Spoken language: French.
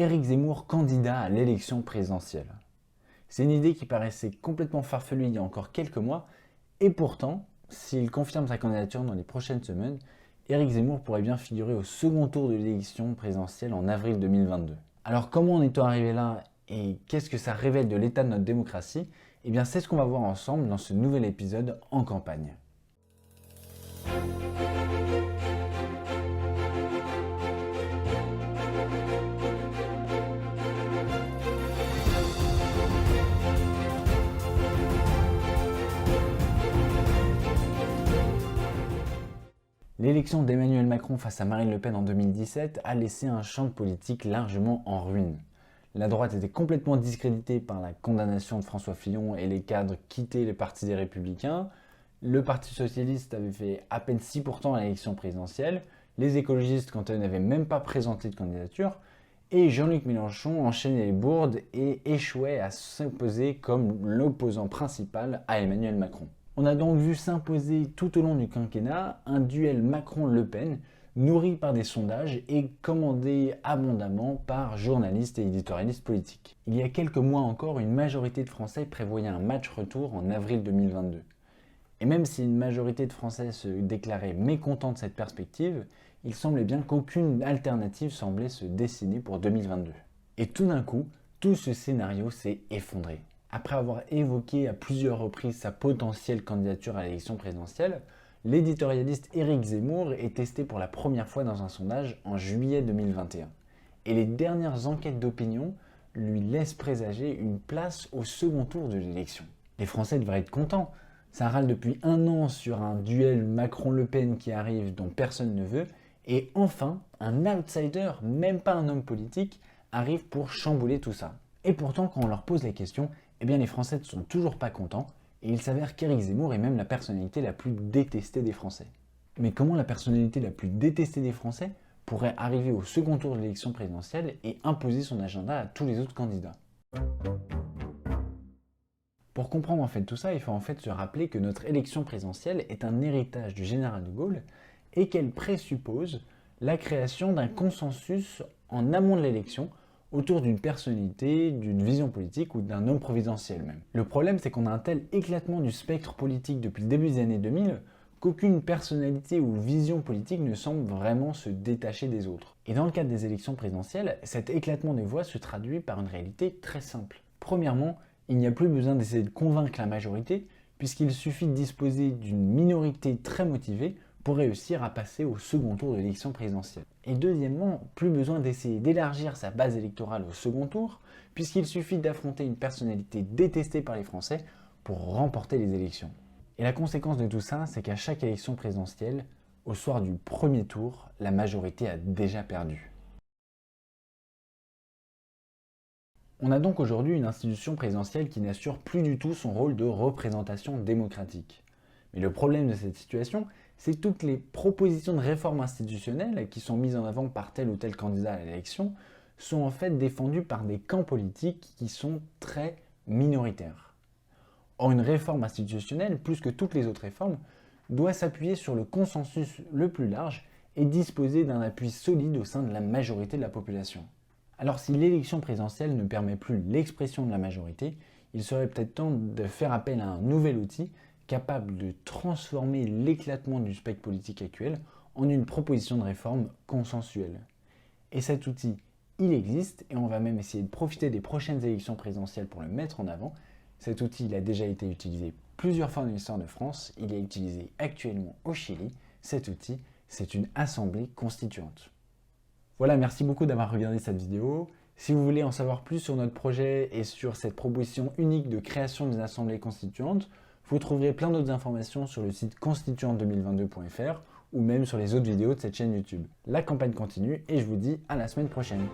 Éric Zemmour candidat à l'élection présidentielle. C'est une idée qui paraissait complètement farfelue il y a encore quelques mois, et pourtant, s'il confirme sa candidature dans les prochaines semaines, Éric Zemmour pourrait bien figurer au second tour de l'élection présidentielle en avril 2022. Alors comment en est-on arrivé là et qu'est-ce que ça révèle de l'état de notre démocratie? Eh bien c'est ce qu'on va voir ensemble dans ce nouvel épisode En campagne. L'élection d'Emmanuel Macron face à Marine Le Pen en 2017 a laissé un champ de politique largement en ruine. La droite était complètement discréditée par la condamnation de François Fillon et les cadres quittaient le parti des Républicains. Le Parti Socialiste avait fait à peine 6% à l'élection présidentielle. Les écologistes, quant à eux, n'avaient même pas présenté de candidature. Et Jean-Luc Mélenchon enchaînait les bourdes et échouait à s'imposer comme l'opposant principal à Emmanuel Macron. On a donc vu s'imposer tout au long du quinquennat un duel Macron-Le Pen nourri par des sondages et commandé abondamment par journalistes et éditorialistes politiques. Il y a quelques mois encore, une majorité de Français prévoyait un match retour en avril 2022. Et même si une majorité de Français se déclarait mécontents de cette perspective, il semblait bien qu'aucune alternative semblait se dessiner pour 2022. Et tout d'un coup, tout ce scénario s'est effondré. Après avoir évoqué à plusieurs reprises sa potentielle candidature à l'élection présidentielle, l'éditorialiste Éric Zemmour est testé pour la première fois dans un sondage en juillet 2021. Et les dernières enquêtes d'opinion lui laissent présager une place au second tour de l'élection. Les Français devraient être contents. Ça râle depuis un an sur un duel Macron-Le Pen qui arrive dont personne ne veut. Et enfin, un outsider, même pas un homme politique, arrive pour chambouler tout ça. Et pourtant, quand on leur pose la question, eh bien les Français ne sont toujours pas contents et il s'avère qu'Éric Zemmour est même la personnalité la plus détestée des Français. Mais comment la personnalité la plus détestée des Français pourrait arriver au second tour de l'élection présidentielle et imposer son agenda à tous les autres candidats? Pour comprendre en fait tout ça, il faut en fait se rappeler que notre élection présidentielle est un héritage du général de Gaulle et qu'elle présuppose la création d'un consensus en amont de l'élection autour d'une personnalité, d'une vision politique ou d'un homme providentiel même. Le problème, c'est qu'on a un tel éclatement du spectre politique depuis le début des années 2000 qu'aucune personnalité ou vision politique ne semble vraiment se détacher des autres. Et dans le cadre des élections présidentielles, cet éclatement des voix se traduit par une réalité très simple. Premièrement, il n'y a plus besoin d'essayer de convaincre la majorité, puisqu'il suffit de disposer d'une minorité très motivée pour réussir à passer au second tour de l'élection présidentielle. Et deuxièmement, plus besoin d'essayer d'élargir sa base électorale au second tour, puisqu'il suffit d'affronter une personnalité détestée par les Français pour remporter les élections. Et la conséquence de tout ça, c'est qu'à chaque élection présidentielle, au soir du premier tour, la majorité a déjà perdu. On a donc aujourd'hui une institution présidentielle qui n'assure plus du tout son rôle de représentation démocratique. Mais le problème de cette situation, c'est que toutes les propositions de réforme institutionnelle qui sont mises en avant par tel ou tel candidat à l'élection sont en fait défendues par des camps politiques qui sont très minoritaires. Or, une réforme institutionnelle, plus que toutes les autres réformes, doit s'appuyer sur le consensus le plus large et disposer d'un appui solide au sein de la majorité de la population. Alors si l'élection présidentielle ne permet plus l'expression de la majorité, il serait peut-être temps de faire appel à un nouvel outil capable de transformer l'éclatement du spectre politique actuel en une proposition de réforme consensuelle. Et cet outil, il existe et on va même essayer de profiter des prochaines élections présidentielles pour le mettre en avant. Cet outil, il a déjà été utilisé plusieurs fois dans l'histoire de France, il est utilisé actuellement au Chili. Cet outil, c'est une assemblée constituante. Voilà, merci beaucoup d'avoir regardé cette vidéo. Si vous voulez en savoir plus sur notre projet et sur cette proposition unique de création d'une assemblée constituante, vous trouverez plein d'autres informations sur le site constituante2022.fr ou même sur les autres vidéos de cette chaîne YouTube. La campagne continue et je vous dis à la semaine prochaine.